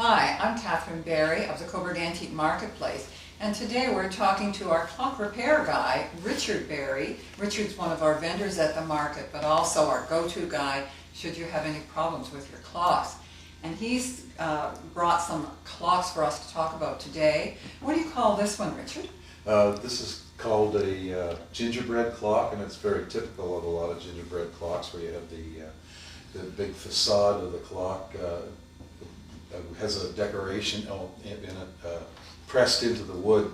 Hi, I'm Catherine Barry of the Cobourg Antique Marketplace, and today we're talking to our clock repair guy, Richard Barry. Richard's one of our vendors at the market, but also our go-to guy should you have any problems with your clocks. And he's brought some clocks for us to talk about today. What do you call this one, Richard? This is called a gingerbread clock, and it's very typical of a lot of gingerbread clocks where you have the big facade of the clock has a decoration in it pressed into the wood,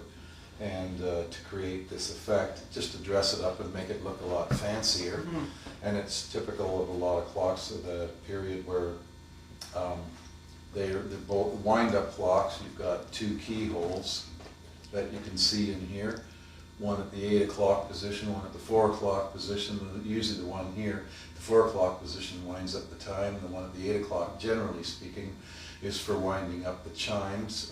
and to create this effect, just to dress it up and make it look a lot fancier. Mm-hmm. And it's typical of a lot of clocks of the period where they're both wind-up clocks. You've got two keyholes that you can see in here, one at the 8 o'clock position, one at the 4 o'clock position. Usually the one here, the 4 o'clock position, winds up the time, and the one at the 8 o'clock, generally speaking, is for winding up the chimes.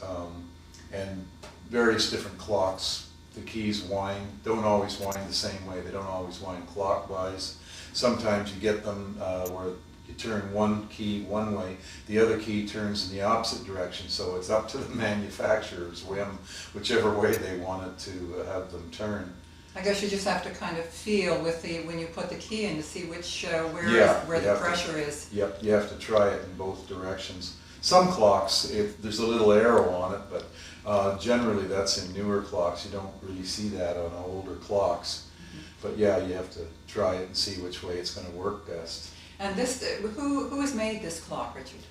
And various different clocks, the keys don't always wind the same way. They don't always wind clockwise. Sometimes you get them where you turn one key one way, the other key turns in the opposite direction, so it's up to the manufacturer's whim, whichever way they wanted to have them turn. I guess you just have to kind of feel with when you put the key in to see which where the pressure is. Yep, you have to try it in both directions. Some clocks, there's a little arrow on it, but generally that's in newer clocks. You don't really see that on older clocks. Mm-hmm. But yeah, you have to try it and see which way it's going to work best. And this, who has made this clock, Richard?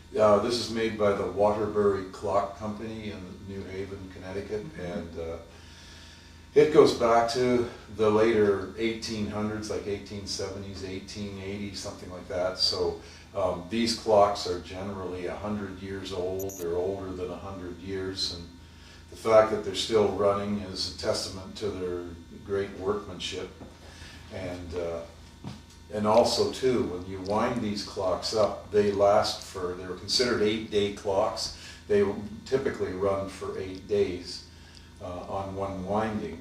This is made by the Waterbury Clock Company in New Haven, Connecticut, mm-hmm. and it goes back to the later 1800s, like 1870s, 1880s, something like that. So these clocks are generally 100 years old. They're older than 100 years, and the fact that they're still running is a testament to their great workmanship. And also too, when you wind these clocks up, they were considered 8-day clocks. They typically run for 8 days on one winding.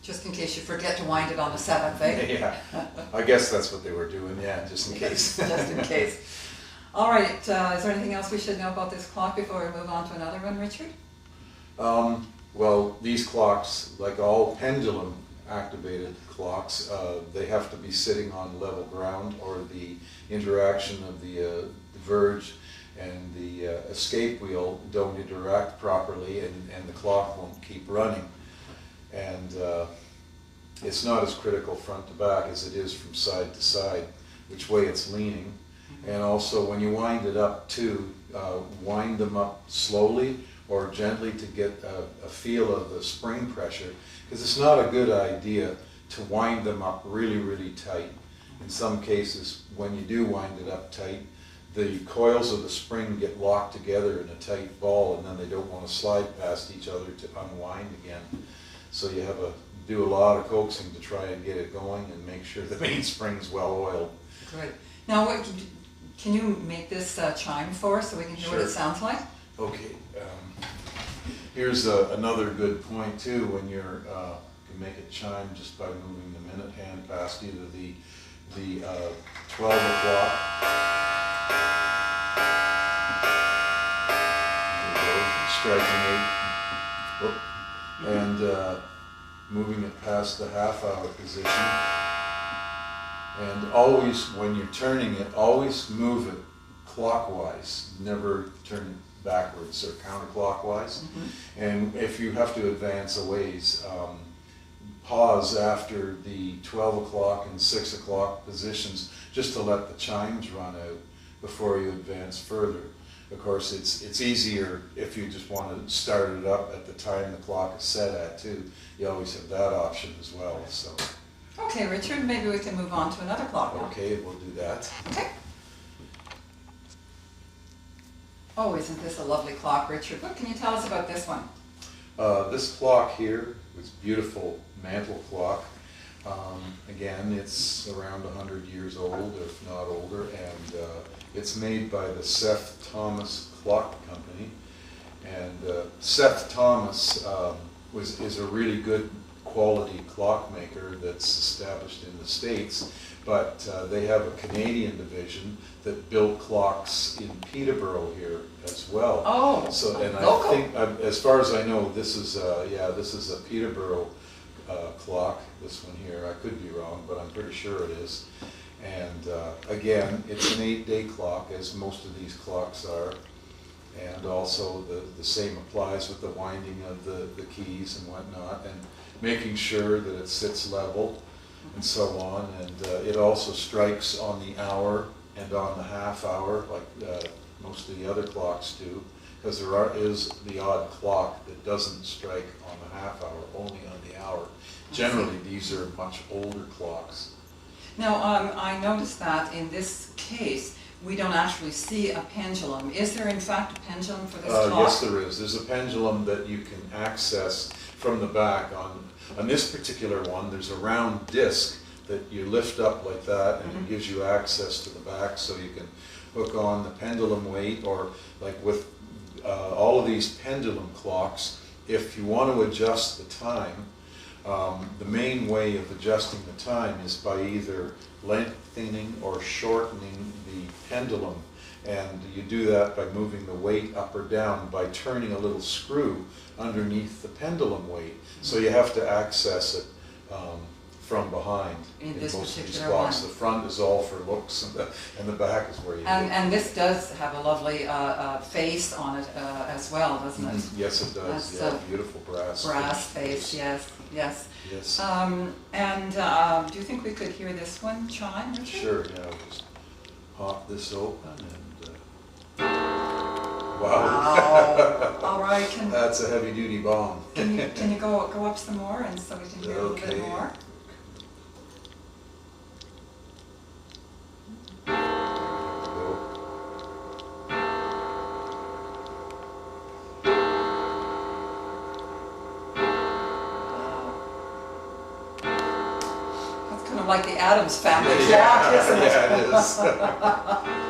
Just in case you forget to wind it on the 7th, eh? Yeah, I guess that's what they were doing, yeah, just in case. Just in case. All right, is there anything else we should know about this clock before we move on to another one, Richard? Well, these clocks, like all pendulum activated clocks, they have to be sitting on level ground, or the interaction of the verge and the escape wheel don't interact properly, and the clock won't keep running. And it's not as critical front to back as it is from side to side, which way it's leaning. And also when you wind it up too, wind them up slowly or gently to get a feel of the spring pressure, because it's not a good idea to wind them up really, really tight. In some cases, when you do wind it up tight, the coils of the spring get locked together in a tight ball, and then they don't want to slide past each other to unwind again. So you have to do a lot of coaxing to try and get it going and make sure the mainspring's well oiled. Good. Now, can you make this chime for us so we can hear what it sounds like? Okay. Here's another good point too. When you can make it chime just by moving the minute hand past either the 12 o'clock. Striking 8. Whoop. And moving it past the half-hour position. And always, when you're turning it, always move it clockwise. Never turn it backwards or counterclockwise. Mm-hmm. And if you have to advance a ways, pause after the 12 o'clock and 6 o'clock positions just to let the chimes run out before you advance further. Of course, it's easier if you just want to start it up at the time the clock is set at too. You always have that option as well. So. Okay, Richard, maybe we can move on to another clock now. Okay, we'll do that. Okay. Oh, isn't this a lovely clock, Richard? What can you tell us about this one? This clock here is beautiful mantle clock. Again, it's around 100 years old, if not older, and it's made by the Seth Thomas Clock Company. And Seth Thomas is a really good quality clockmaker that's established in the States, but they have a Canadian division that built clocks in Peterborough here as well. Oh, So, and local? I think, as far as I know, this is a Peterborough clock, this one here. I could be wrong, but I'm pretty sure it is. And again, it's an 8-day clock, as most of these clocks are. And also the same applies with the winding of the keys and whatnot, and making sure that it sits level and so on. And it also strikes on the hour and on the half hour, like most of the other clocks do, because there is the odd clock that doesn't strike on the half hour, only on the hour. Generally, these are much older clocks. Now, I noticed that in this case, we don't actually see a pendulum. Is there in fact a pendulum for this clock? Yes, there is. There's a pendulum that you can access from the back. On this particular one, there's a round disc that you lift up like that, and it gives you access to the back, so you can hook on the pendulum weight, or like with all of these pendulum clocks, if you want to adjust the time, the main way of adjusting the time is by either lengthening or shortening the pendulum, and you do that by moving the weight up or down by turning a little screw underneath the pendulum weight. So you have to access it from behind In this most of these particular clocks. one. The front is all for looks, and the back is where you And this does have a lovely face on it as well, doesn't it? Yes, it does. That's Yeah, beautiful brass. Brass face, yes, yes. Yes. And do you think we could hear this one chime, Richard? Sure, yeah, I'll just pop this open and, wow. All right, That's a heavy duty bomb. can you go up some more, and so we can hear a little bit Okay. more? That's kind of like the Addams Family clock, isn't it? Yeah, it is.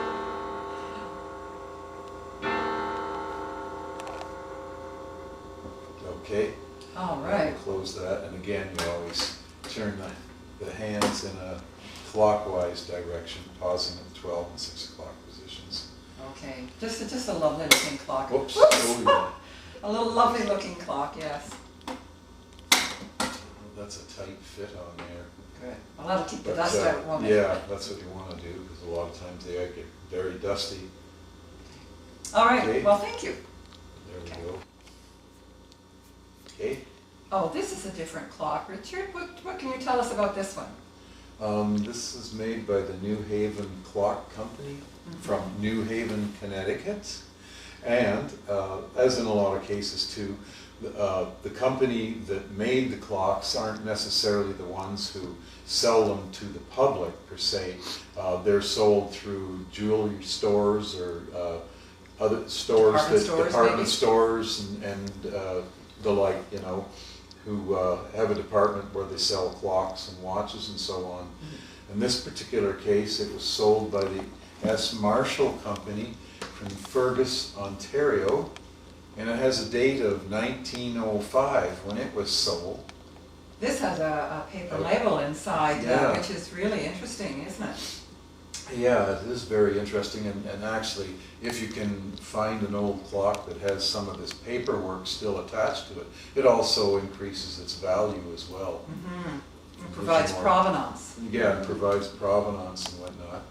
Okay. All right. Close that, and again, you always turn the hands in a clockwise direction, pausing at 12 and 6 o'clock positions. Okay. Just a lovely looking clock. Whoops. Oh, yeah. A little lovely looking clock, yes. That's a tight fit on there. Good. Well, that'll keep the But, dust out, won't it? yeah, that's what you want to do, because a lot of times they get very dusty. All right. Okay. Well, thank you. There Okay. we go. Okay. Oh, this is a different clock, Richard. What can you tell us about this one? This is made by the New Haven Clock Company from New Haven, Connecticut. And as in a lot of cases too, the company that made the clocks aren't necessarily the ones who sell them to the public per se. They're sold through jewelry stores or other stores, department stores and the like, you know, who have a department where they sell clocks and watches and so on. In this particular case, it was sold by the S. Marshall Company from Fergus, Ontario, and it has a date of 1905 when it was sold. This has a paper label inside, Yeah. which is really interesting, isn't it? Yeah, it is very interesting, and actually, if you can find an old clock that has some of this paperwork still attached to it, it also increases its value as well. It provides provenance. Yeah, it provides provenance and whatnot.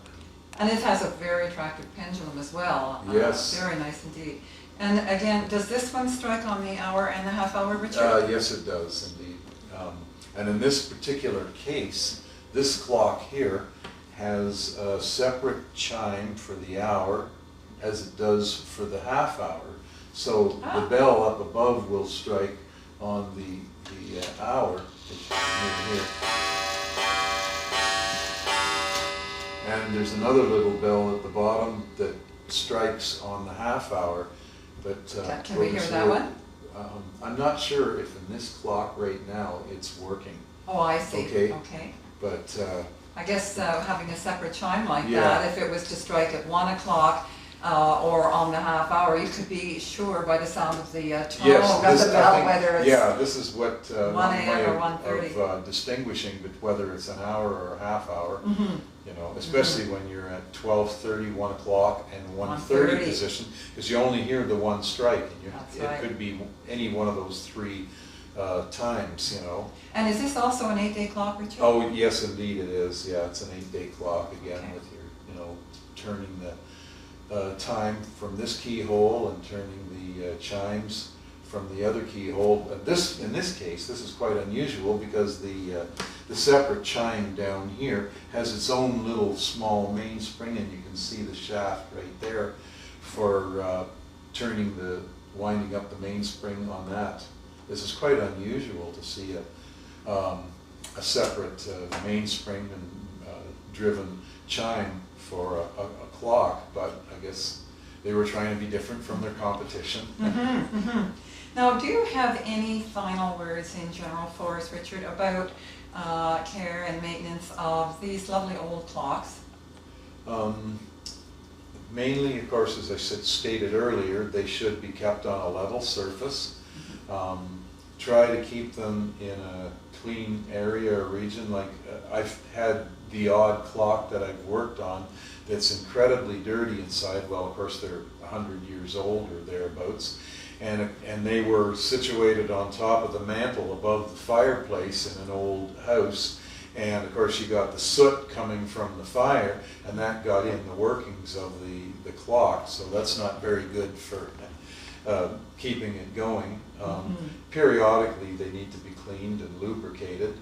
And it has a very attractive pendulum as well. Yes. Very nice indeed. And again, does this one strike on the hour and the half hour, Richard? Yes, it does indeed. And in this particular case, this clock here has a separate chime for the hour as it does for the half hour. So the bell up above will strike on the hour that you can hear here. And there's another little bell at the bottom that strikes on the half hour. But Can we hear that one? I'm not sure if in this clock right now it's working. Oh, I see. Okay. Okay. But I guess having a separate chime like Yeah. that, if it was to strike at 1 o'clock or on the half hour, you could be sure by the sound of the tone Yes, of this, the bell I think, whether it's yeah, this is what, 1 one a.m. way or 1:30. of distinguishing whether it's an hour or a half hour. Mhm. You know, especially when you're at 12:30, 1 o'clock, and 1:30 1:30. position, because you only hear the one strike, and That's it right. could be any one of those three times, you know. And is this also an 8-day clock, Richard? Oh, yes, indeed it is, yeah, it's an 8-day clock again Okay. with your, you know, turning the time from this keyhole and turning the chimes from the other keyhole. But in this case, this is quite unusual because the separate chime down here has its own little small mainspring, and you can see the shaft right there for winding up the mainspring on that. This is quite unusual to see a separate mainspring and driven chime for a clock, but I guess they were trying to be different from their competition. Mm-hmm, mm-hmm. Now, do you have any final words in general for us, Richard, about care and maintenance of these lovely old clocks? Mainly, of course, as I stated earlier, they should be kept on a level surface. Try to keep them in a clean area or region. Like I've had the odd clock that I've worked on that's incredibly dirty inside. Well, of course, they're 100 years old or thereabouts. And they were situated on top of the mantle above the fireplace in an old house. And of course you got the soot coming from the fire, and that got in the workings of the clock, so that's not very good for keeping it going. Periodically they need to be cleaned and lubricated.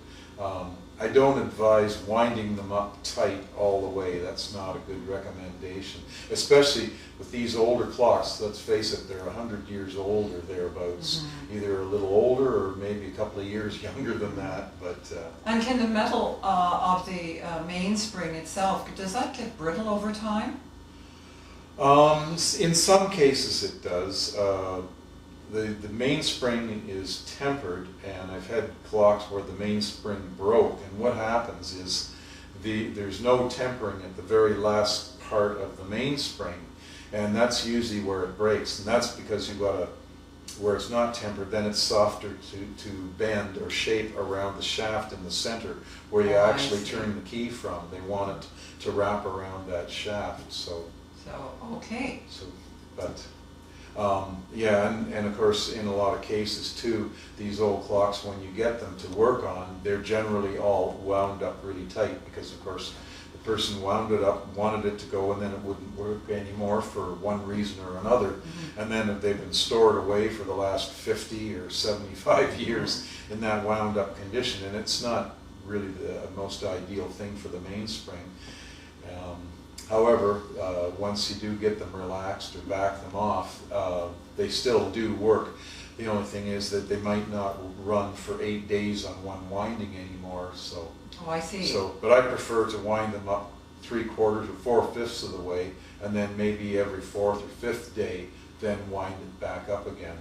I don't advise winding them up tight all the way. That's not a good recommendation, especially with these older clocks. Let's face it, they're 100 years old or thereabouts, either a little older or maybe a couple of years younger than that. But and can the metal of the mainspring itself, does that get brittle over time? in some cases it does. The mainspring is tempered, and I've had clocks where the mainspring broke, and what happens is there's no tempering at the very last part of the mainspring, and that's usually where it breaks, and that's because you've got where it's not tempered, then it's softer to bend or shape around the shaft in the center where you actually turn the key from. They want it to wrap around that shaft, okay. But yeah, and of course in a lot of cases too, these old clocks, when you get them to work on, they're generally all wound up really tight, because of course the person wound it up, wanted it to go, and then it wouldn't work anymore for one reason or another. And then if they've been stored away for the last 50 or 75 years in that wound up condition, and it's not really the most ideal thing for the mainspring. However, once you do get them relaxed or back them off, they still do work. The only thing is that they might not run for 8 days on one winding anymore. So, oh, I see. But I prefer to wind them up 3/4 or 4/5 of the way, and then maybe every 4th or 5th day, then wind it back up again.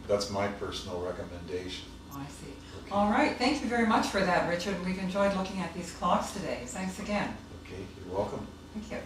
That's my personal recommendation. Oh, I see. Okay. All right. Thank you very much for that, Richard. We've enjoyed looking at these clocks today. Thanks again. Okay, you're welcome. Thank you.